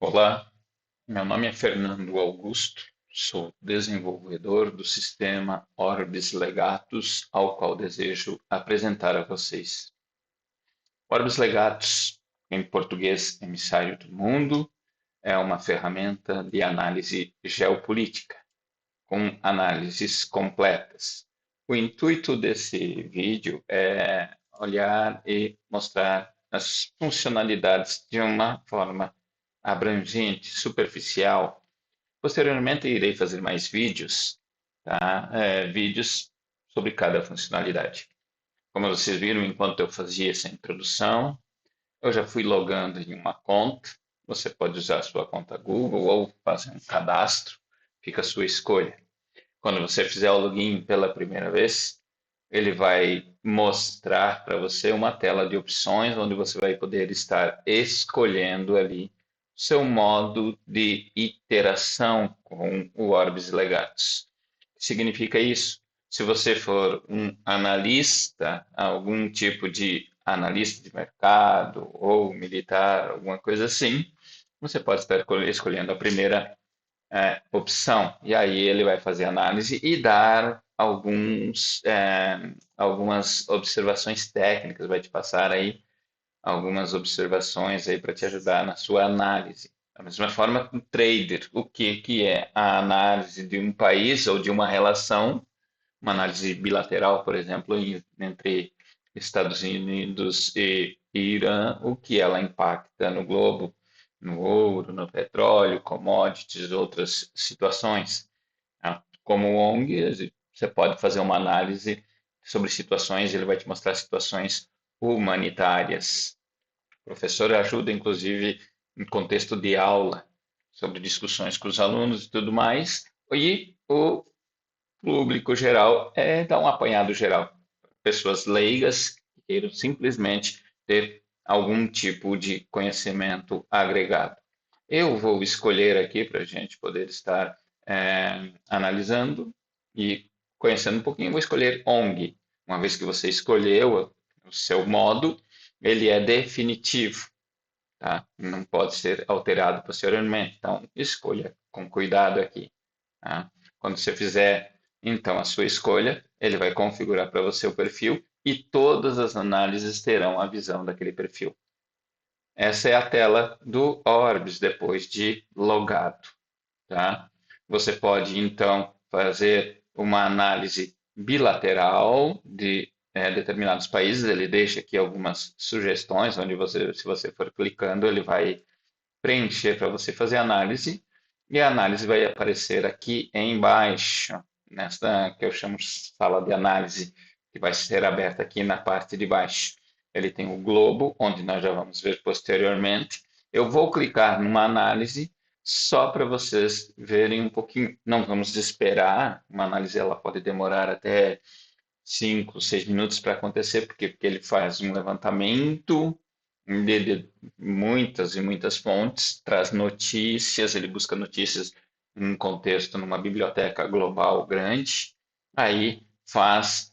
Olá, meu nome é Fernando Augusto, sou desenvolvedor do sistema Orbis Legatus, ao qual desejo apresentar a vocês. Orbis Legatus, em português, emissário do mundo, é uma ferramenta de análise geopolítica, com análises completas. O intuito desse vídeo é olhar e mostrar as funcionalidades de uma forma abrangente, superficial. Posteriormente, irei fazer mais vídeos, tá? Vídeos sobre cada funcionalidade. Como vocês viram, enquanto eu fazia essa introdução, eu já fui logando em uma conta. Você pode usar a sua conta Google ou fazer um cadastro, fica a sua escolha. Quando você fizer o login pela primeira vez, ele vai mostrar para você uma tela de opções onde você vai poder estar escolhendo ali seu modo de iteração com o Orbis Legatus. O que significa isso? Se você for um analista, algum tipo de analista de mercado ou militar, alguma coisa assim, você pode estar escolhendo a primeira opção. E aí ele vai fazer análise e dar algumas observações técnicas, vai te passar aí algumas observações aí para te ajudar na sua análise. Da mesma forma, um trader, o que é a análise de um país ou de uma relação, uma análise bilateral, por exemplo, entre Estados Unidos e Irã, o que ela impacta no globo, no ouro, no petróleo, commodities, outras situações. Tá? Como o ONG, você pode fazer uma análise sobre situações, ele vai te mostrar situações humanitárias. O professor ajuda, inclusive, em contexto de aula, sobre discussões com os alunos e tudo mais. E o público geral dá um apanhado geral. Pessoas leigas que queiram simplesmente ter algum tipo de conhecimento agregado. Eu vou escolher aqui para a gente poder estar analisando e conhecendo um pouquinho, vou escolher ONG. Uma vez que você escolheu o seu modo, ele é definitivo, tá? Não pode ser alterado posteriormente. Então, escolha com cuidado aqui. Tá? Quando você fizer, então, a sua escolha, ele vai configurar para você o perfil e todas as análises terão a visão daquele perfil. Essa é a tela do Orbis depois de logado, tá? Você pode, então, fazer uma análise bilateral de determinados países. Ele deixa aqui algumas sugestões, onde você, se você for clicando, ele vai preencher para você fazer análise, e a análise vai aparecer aqui embaixo, nesta que eu chamo de sala de análise, que vai ser aberta aqui na parte de baixo. Ele tem o globo, onde nós já vamos ver posteriormente. Eu vou clicar numa análise só para vocês verem um pouquinho. Não vamos esperar, uma análise ela pode demorar até 5, 6 minutos para acontecer, porque ele faz um levantamento de muitas e muitas fontes, traz notícias, ele busca notícias em um contexto, numa biblioteca global grande, aí faz,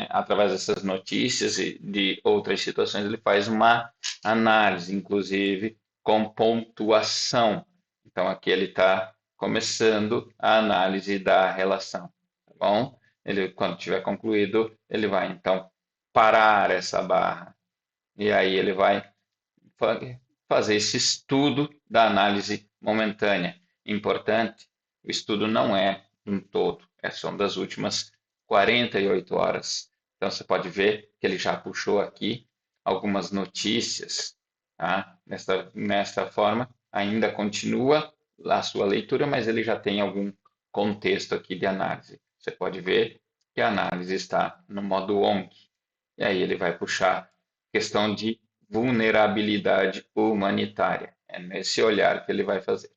através dessas notícias e de outras situações, ele faz uma análise, inclusive com pontuação. Então, aqui ele está começando a análise da relação, tá bom? Ele, quando tiver concluído, ele vai então parar essa barra e aí ele vai fa- fazer esse estudo da análise momentânea. Importante, o estudo não é um todo, são das últimas 48 horas. Então você pode ver que ele já puxou aqui algumas notícias, tá? Nesta forma, ainda continua a sua leitura, mas ele já tem algum contexto aqui de análise. Você pode ver que a análise está no modo ONG. E aí ele vai puxar questão de vulnerabilidade humanitária. É nesse olhar que ele vai fazer.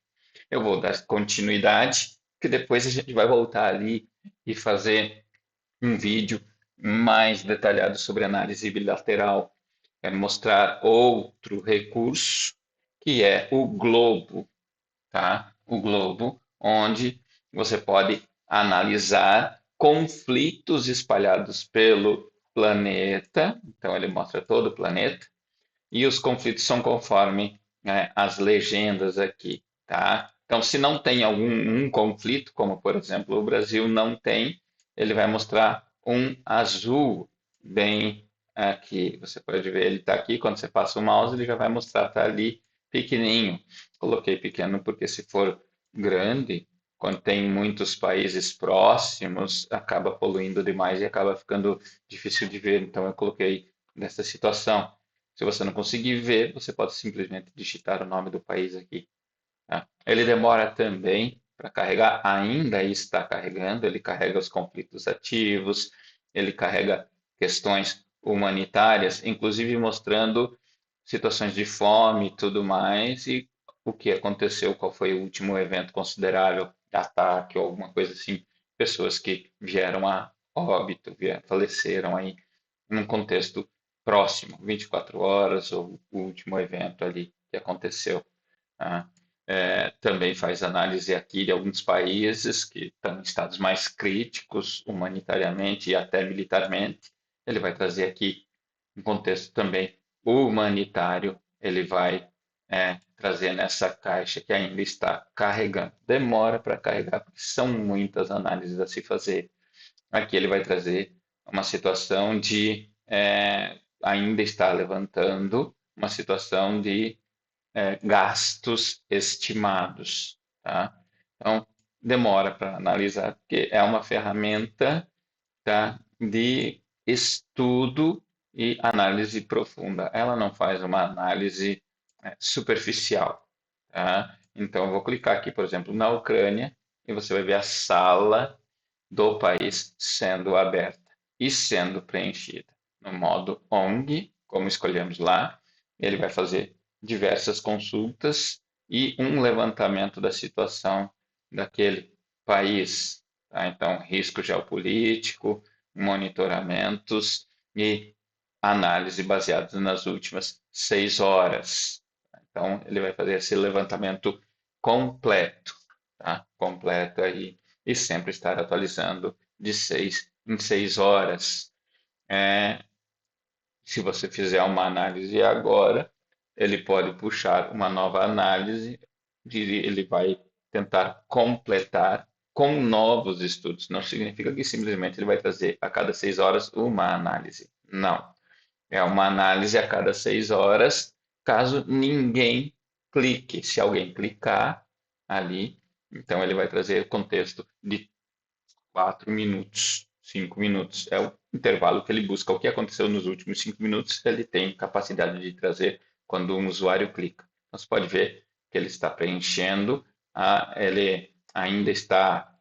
Eu vou dar continuidade, que depois a gente vai voltar ali e fazer um vídeo mais detalhado sobre análise bilateral, mostrar outro recurso, que é o globo, tá? O globo, onde você pode analisar conflitos espalhados pelo planeta, então ele mostra todo o planeta, e os conflitos são conforme as legendas aqui, tá? Então, se não tem algum um conflito, como por exemplo o Brasil não tem, ele vai mostrar um azul bem aqui. Você pode ver, ele está aqui, quando você passa o mouse, ele já vai mostrar, tá ali pequenininho. Coloquei pequeno porque se for grande, quando tem muitos países próximos, acaba poluindo demais e acaba ficando difícil de ver. Então, eu coloquei nessa situação. Se você não conseguir ver, você pode simplesmente digitar o nome do país aqui, tá? Ele demora também para carregar, ainda está carregando, ele carrega os conflitos ativos, ele carrega questões humanitárias, inclusive mostrando situações de fome e tudo mais, e o que aconteceu, qual foi o último evento considerável, ataque ou alguma coisa assim, pessoas que vieram a óbito, faleceram aí num contexto próximo, 24 horas, ou o último evento ali que aconteceu. Tá? Também faz análise aqui de alguns países que estão em estados mais críticos, humanitariamente e até militarmente. Ele vai trazer aqui um contexto também humanitário, ele vai trazer nessa caixa que ainda está carregando. Demora para carregar, porque são muitas análises a se fazer. Aqui ele vai trazer uma situação de ainda está levantando uma situação de gastos estimados, tá? Então, demora para analisar, porque é uma ferramenta, tá, de estudo e análise profunda. Ela não faz uma análise superficial, tá? Então, eu vou clicar aqui, por exemplo, na Ucrânia, e você vai ver a sala do país sendo aberta e sendo preenchida. No modo ONG, como escolhemos lá, ele vai fazer diversas consultas e um levantamento da situação daquele país. Tá? Então, risco geopolítico, monitoramentos e análise baseadas nas últimas 6 horas. Então, ele vai fazer esse levantamento completo, tá? Completo aí, e sempre estar atualizando de 6 em 6 horas. É, Se você fizer uma análise agora, ele pode puxar uma nova análise, ele vai tentar completar com novos estudos. Não significa que simplesmente ele vai trazer a cada 6 horas uma análise. Não. É uma análise a cada 6 horas, caso ninguém clique. Se alguém clicar ali, então ele vai trazer o contexto de 4 minutos, 5 minutos. É o intervalo que ele busca. O que aconteceu nos últimos 5 minutos, ele tem capacidade de trazer quando um usuário clica. Então, você pode ver que ele está preenchendo, ele ainda está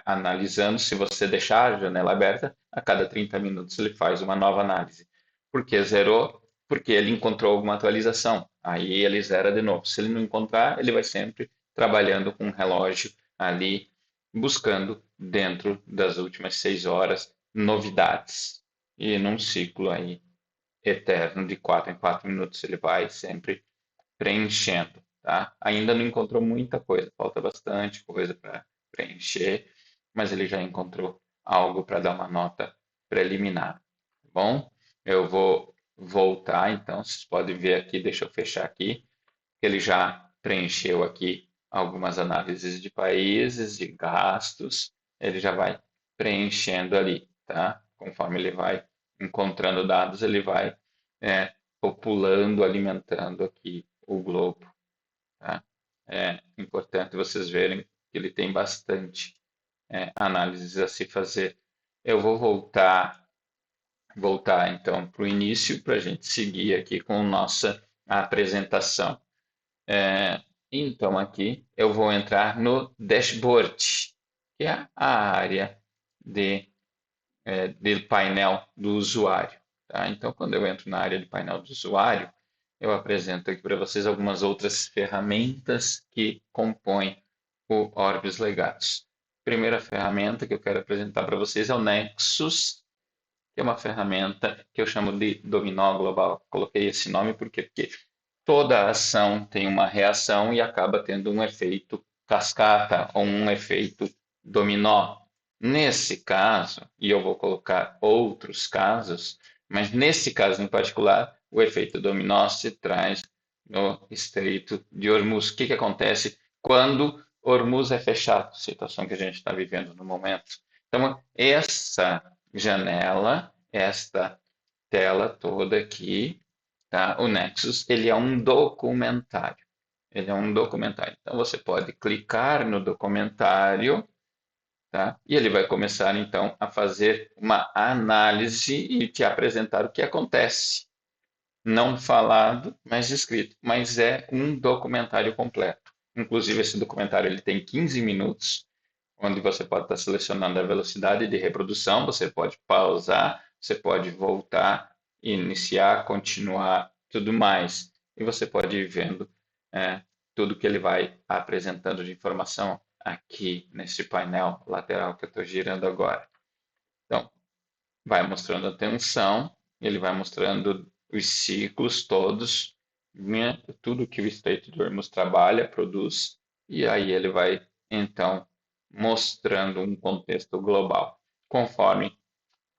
analisando. Se você deixar a janela aberta, a cada 30 minutos ele faz uma nova análise. Por que zerou? Porque ele encontrou alguma atualização. Aí ele zera de novo. Se ele não encontrar, ele vai sempre trabalhando com um relógio ali buscando dentro das últimas 6 horas novidades. E num ciclo aí eterno de 4 em 4 minutos ele vai sempre preenchendo, tá? Ainda não encontrou muita coisa, falta bastante coisa para preencher, mas ele já encontrou algo para dar uma nota preliminar, tá bom? Eu vou voltar, então, vocês podem ver aqui, deixa eu fechar aqui, ele já preencheu aqui algumas análises de países, de gastos, ele já vai preenchendo ali, tá? Conforme ele vai encontrando dados, ele vai populando, alimentando aqui o globo, tá? É importante vocês verem que ele tem bastante análises a se fazer. Eu vou voltar então para o início para a gente seguir aqui com nossa apresentação. Então, aqui eu vou entrar no dashboard, que é a área de painel do usuário. Tá? Então, quando eu entro na área de painel do usuário, eu apresento aqui para vocês algumas outras ferramentas que compõem o Orbis Legatus. Primeira ferramenta que eu quero apresentar para vocês é o Nexus, que é uma ferramenta que eu chamo de dominó global. Coloquei esse nome porque toda ação tem uma reação e acaba tendo um efeito cascata ou um efeito dominó. Nesse caso, e eu vou colocar outros casos, mas nesse caso em particular, o efeito dominó se traz no Estreito de Hormuz. O que que acontece quando Hormuz é fechado? Situação que a gente está vivendo no momento. Então, essa janela, esta tela toda aqui, tá? O Nexus, ele é um documentário. Ele é um documentário. Então, você pode clicar no documentário, tá? E ele vai começar, então, a fazer uma análise e te apresentar o que acontece. Não falado, mas escrito. Mas é um documentário completo. Inclusive, esse documentário ele tem 15 minutos, onde você pode estar selecionando a velocidade de reprodução, você pode pausar, você pode voltar, iniciar, continuar, tudo mais. E você pode ir vendo tudo que ele vai apresentando de informação aqui nesse painel lateral que eu estou girando agora. Então, vai mostrando a tensão, ele vai mostrando os ciclos todos, né, tudo que o Estreito de Hormuz trabalha, produz, e aí ele vai, então, mostrando um contexto global. Conforme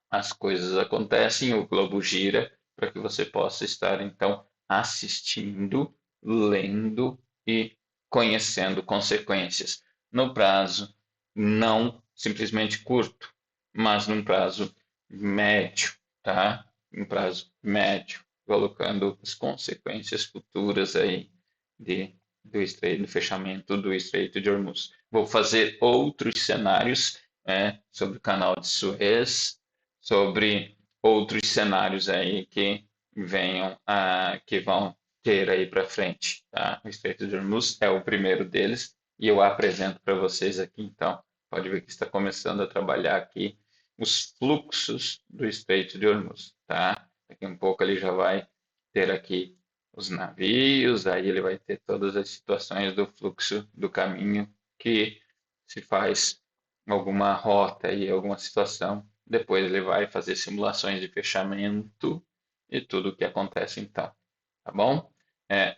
as coisas acontecem, o globo gira para que você possa estar, então, assistindo, lendo e conhecendo consequências no prazo não simplesmente curto, mas num prazo médio, tá? Um prazo médio, colocando as consequências futuras aí do fechamento do Estreito de Hormuz. Vou fazer outros cenários sobre o canal de Suez, sobre outros cenários aí que que vão ter aí para frente, tá? O Estreito de Hormuz é o primeiro deles e eu apresento para vocês aqui, então. Pode ver que está começando a trabalhar aqui os fluxos do Estreito de Hormuz, tá? Daqui um pouco ele já vai ter aqui os navios, aí ele vai ter todas as situações do fluxo do caminho que se faz alguma rota e alguma situação. Depois ele vai fazer simulações de fechamento e tudo o que acontece então, tá bom?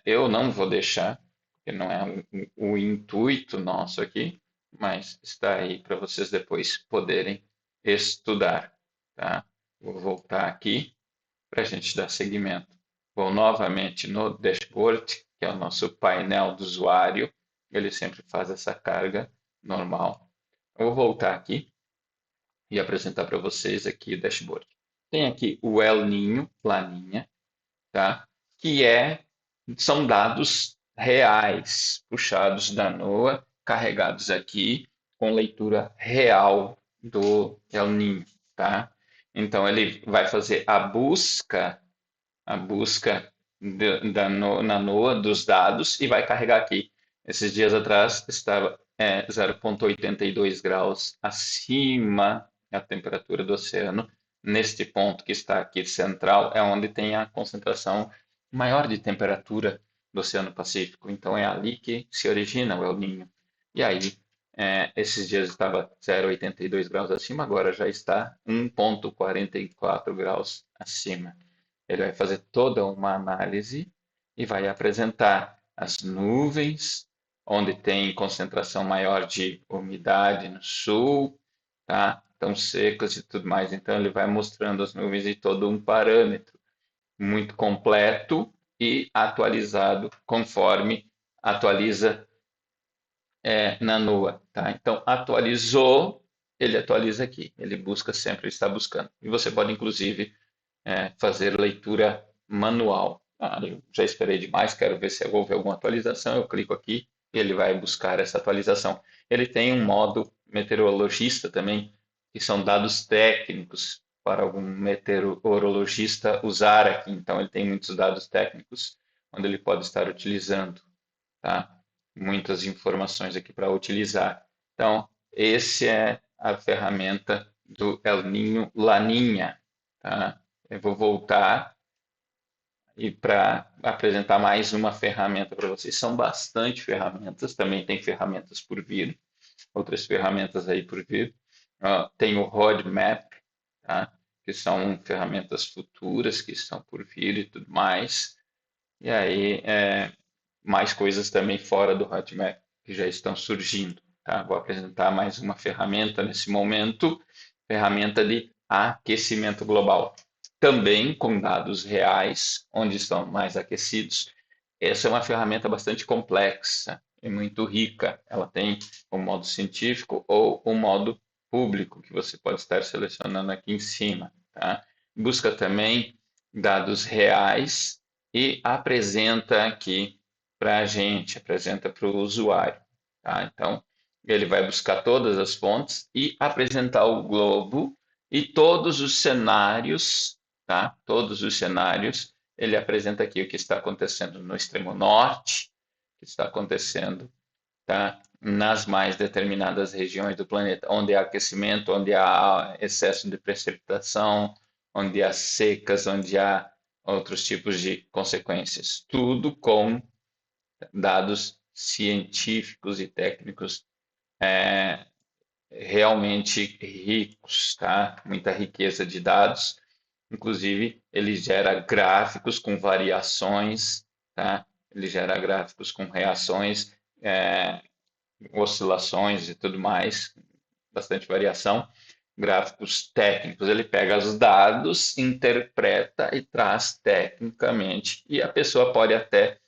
Eu não vou deixar, porque não é o intuito nosso aqui, mas está aí para vocês depois poderem estudar, tá? Vou voltar aqui para a gente dar seguimento. Vou novamente no dashboard, que é o nosso painel do usuário. Ele sempre faz essa carga normal. Eu vou voltar aqui e apresentar para vocês aqui o dashboard. Tem aqui o El Ninho, Laninha, tá? Que são dados reais, puxados da NOAA, carregados aqui com leitura real do El Ninho, tá? Então ele vai fazer a busca na NOAA dos dados e vai carregar aqui. Esses dias atrás estava 0,82 graus acima a temperatura do oceano. Neste ponto que está aqui central é onde tem a concentração maior de temperatura do Oceano Pacífico. Então é ali que se origina o El Niño. E aí, esses dias estava 0,82 graus acima, agora já está 1,44 graus acima. Ele vai fazer toda uma análise e vai apresentar as nuvens, onde tem concentração maior de umidade no sul, tá? Tão secas e tudo mais. Então, ele vai mostrando as nuvens e todo um parâmetro muito completo e atualizado conforme atualiza na NOAA, tá? Então, atualizou, ele atualiza aqui. Ele busca sempre, ele está buscando. E você pode, inclusive, fazer leitura manual. Eu já esperei demais, quero ver se houve alguma atualização. Eu clico aqui e ele vai buscar essa atualização. Ele tem um modo meteorologista também, que são dados técnicos para algum meteorologista usar aqui. Então, ele tem muitos dados técnicos onde ele pode estar utilizando, tá? Muitas informações aqui para utilizar. Então, esse é a ferramenta do El Ninho Laninha, tá? Eu vou voltar e para apresentar mais uma ferramenta para vocês. São bastante ferramentas, também tem ferramentas por vir, outras ferramentas aí por vir. Tem o Roadmap, tá? Que são ferramentas futuras que estão por vir e tudo mais. E aí, mais coisas também fora do Roadmap que já estão surgindo, tá? Vou apresentar mais uma ferramenta nesse momento, ferramenta de aquecimento global também com dados reais, onde estão mais aquecidos. essa é uma ferramenta bastante complexa e muito rica. Ela tem o modo científico ou o modo público, que você pode estar selecionando aqui em cima, tá? Busca também dados reais e apresenta aqui para a gente, apresenta para o usuário, tá? Então, ele vai buscar todas as fontes e apresentar o globo e todos os cenários, tá? Todos os cenários ele apresenta aqui o que está acontecendo no extremo norte, o que está acontecendo, tá? Nas mais determinadas regiões do planeta, onde há aquecimento, onde há excesso de precipitação, onde há secas, onde há outros tipos de consequências. Tudo com dados científicos e técnicos realmente ricos, tá? Muita riqueza de dados. Inclusive, ele gera gráficos com variações, tá? Ele gera gráficos com reações, oscilações e tudo mais, bastante variação. Gráficos técnicos, ele pega os dados, interpreta e traz tecnicamente. E a pessoa pode até,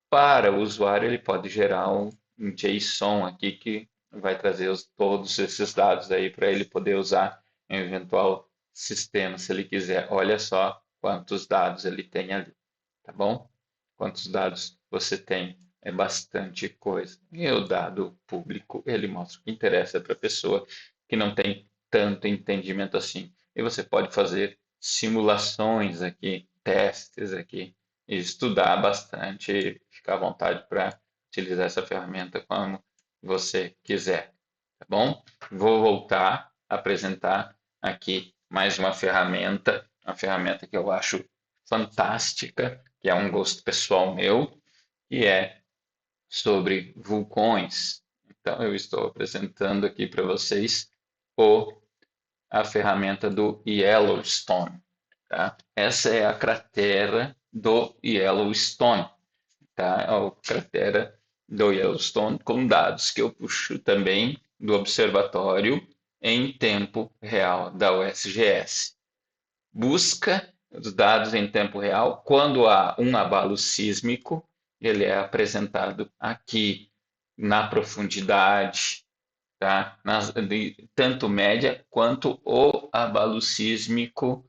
para o usuário, ele pode gerar um JSON aqui que vai trazer todos esses dados aí para ele poder usar em eventual sistema, se ele quiser. Olha só quantos dados ele tem ali, tá bom? Quantos dados você tem? É bastante coisa. E o dado público, ele mostra o que interessa para a pessoa que não tem tanto entendimento assim. E você pode fazer simulações aqui, testes aqui, e estudar bastante, ficar à vontade para utilizar essa ferramenta como você quiser, tá bom? Vou voltar a apresentar aqui mais uma ferramenta que eu acho fantástica, que é um gosto pessoal meu, que é sobre vulcões. Então, eu estou apresentando aqui para vocês o, a ferramenta do Yellowstone. Tá? Essa é a cratera do Yellowstone. Tá? É a cratera do Yellowstone com dados que eu puxo também do observatório em tempo real da USGS. Busca os dados em tempo real. Quando há um abalo sísmico, ele é apresentado aqui na profundidade, tá? Tanto média quanto o abalo sísmico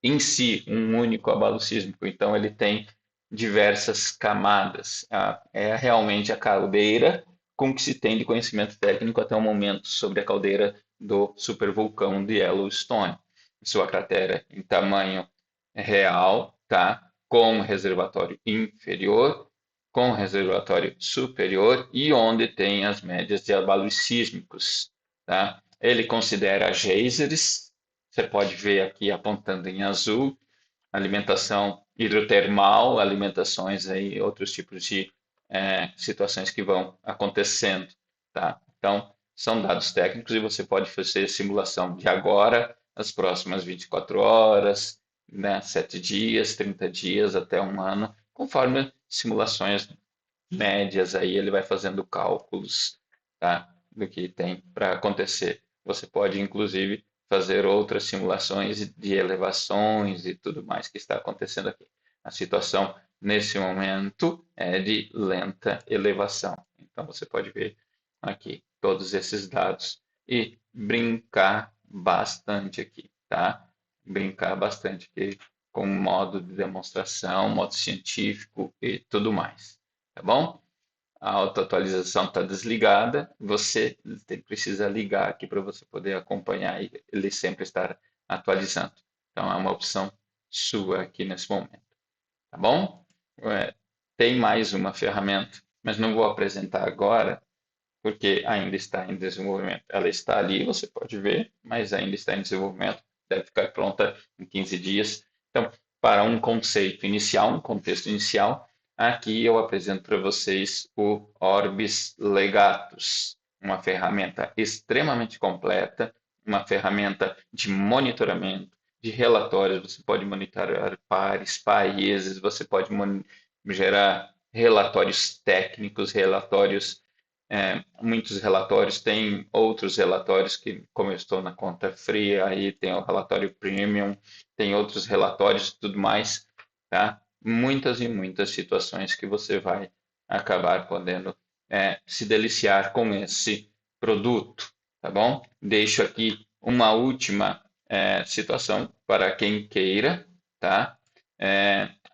em si, um único abalo sísmico. Então, ele tem diversas camadas. É realmente a caldeira com que se tem de conhecimento técnico até o momento sobre a caldeira do supervulcão de Yellowstone. Sua cratera em tamanho real, tá? Com reservatório inferior, com reservatório superior e onde tem as médias de abalos sísmicos, tá? Ele considera geysers, você pode ver aqui apontando em azul, alimentação hidrotermal, alimentações aí, outros tipos de situações que vão acontecendo, tá? Então, são dados técnicos e você pode fazer simulação de agora, as próximas 24 horas, né, 7 dias, 30 dias, até um ano, conforme simulações médias aí, ele vai fazendo cálculos, tá, do que tem para acontecer. Você pode, inclusive, fazer outras simulações de elevações e tudo mais que está acontecendo aqui. A situação, nesse momento, é de lenta elevação. Então, você pode ver aqui todos esses dados e brincar bastante aqui, tá? Brincar bastante aqui com modo de demonstração, modo científico e tudo mais, tá bom? A autoatualização está desligada, você precisa ligar aqui para você poder acompanhar e ele sempre estar atualizando. Então, é uma opção sua aqui nesse momento, tá bom? Tem mais uma ferramenta, mas não vou apresentar agora, porque ainda está em desenvolvimento. Ela está ali, você pode ver, mas ainda está em desenvolvimento, deve ficar pronta em 15 dias. Então, para um conceito inicial, um contexto inicial, aqui eu apresento para vocês o Orbis Legatus, uma ferramenta extremamente completa, uma ferramenta de monitoramento, de relatórios. Você pode monitorar pares, países, você pode gerar relatórios técnicos, relatórios muitos relatórios, tem outros relatórios que, como eu estou na conta fria, aí tem o relatório premium, tem outros relatórios e tudo mais, tá? muitas e muitas situações que você vai acabar podendo se deliciar com esse produto, tá bom? Deixo aqui uma última situação para quem queira, tá?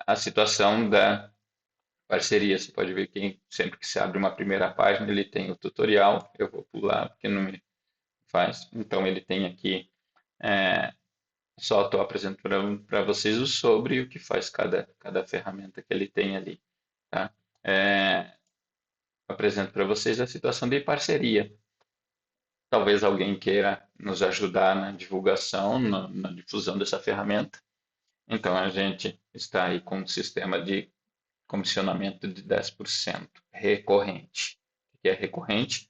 A situação da parceria. Você pode ver que sempre que se abre uma primeira página, ele tem o tutorial. Eu vou pular porque não me faz. Então, ele tem aqui, é, só estou apresentando para vocês o sobre o que faz cada ferramenta que ele tem ali, tá? É, apresento para vocês a situação de parceria. Talvez alguém queira nos ajudar na divulgação, na difusão dessa ferramenta. Então, a gente está aí com um sistema de comissionamento de 10% recorrente. O que é recorrente?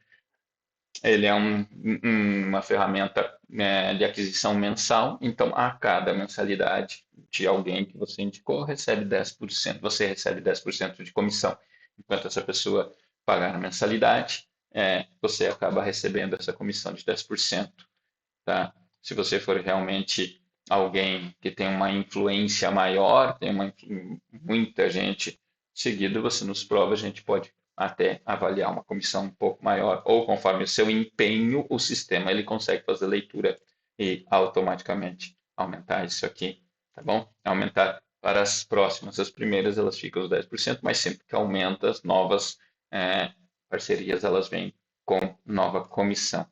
Ele é uma ferramenta de aquisição mensal, então a cada mensalidade de alguém que você indicou, recebe 10%, você recebe 10% de comissão. Enquanto essa pessoa pagar a mensalidade, você acaba recebendo essa comissão de 10%. Tá? Se você for realmente alguém que tem uma influência maior, tem muita gente seguida, você nos prova, a gente pode até avaliar uma comissão um pouco maior, ou conforme o seu empenho, o sistema ele consegue fazer leitura e automaticamente aumentar isso aqui, tá bom? Aumentar para as próximas, as primeiras elas ficam os 10%, mas sempre que aumenta as novas parcerias, elas vêm com nova comissão,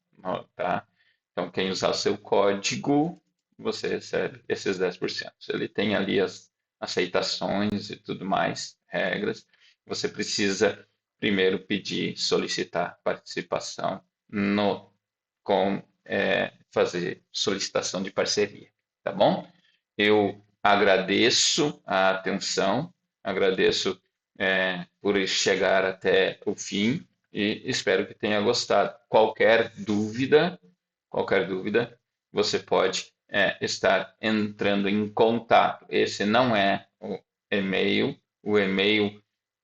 tá? Então, quem usar o seu código, você recebe esses 10%. Ele tem ali as aceitações e tudo mais, regras. Você precisa primeiro pedir, solicitar participação com fazer solicitação de parceria, tá bom? Eu agradeço a atenção, agradeço por chegar até o fim e espero que tenha gostado. Qualquer dúvida, você pode estar entrando em contato. Esse não é o e-mail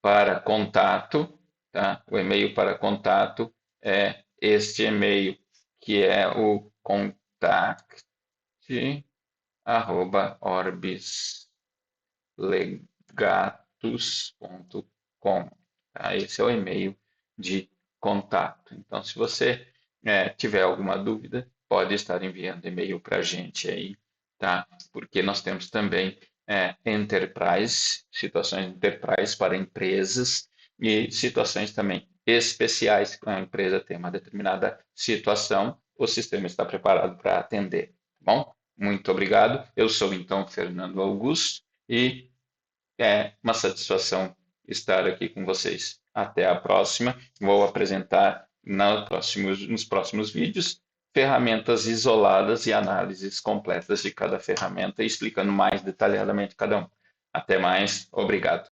para contato, tá? O e-mail para contato é este e-mail, que é o contact@orbislegatus.com. Tá? Esse é o e-mail de contato. Então, se você tiver alguma dúvida, pode estar enviando e-mail para a gente aí, tá? Porque nós temos também enterprise, situações enterprise para empresas e situações também especiais, quando a empresa tem uma determinada situação, o sistema está preparado para atender, tá bom? Muito obrigado. Eu sou então Fernando Augusto e é uma satisfação estar aqui com vocês. Até a próxima. Vou apresentar nos próximos vídeos ferramentas isoladas e análises completas de cada ferramenta, explicando mais detalhadamente cada um. Até mais. Obrigado.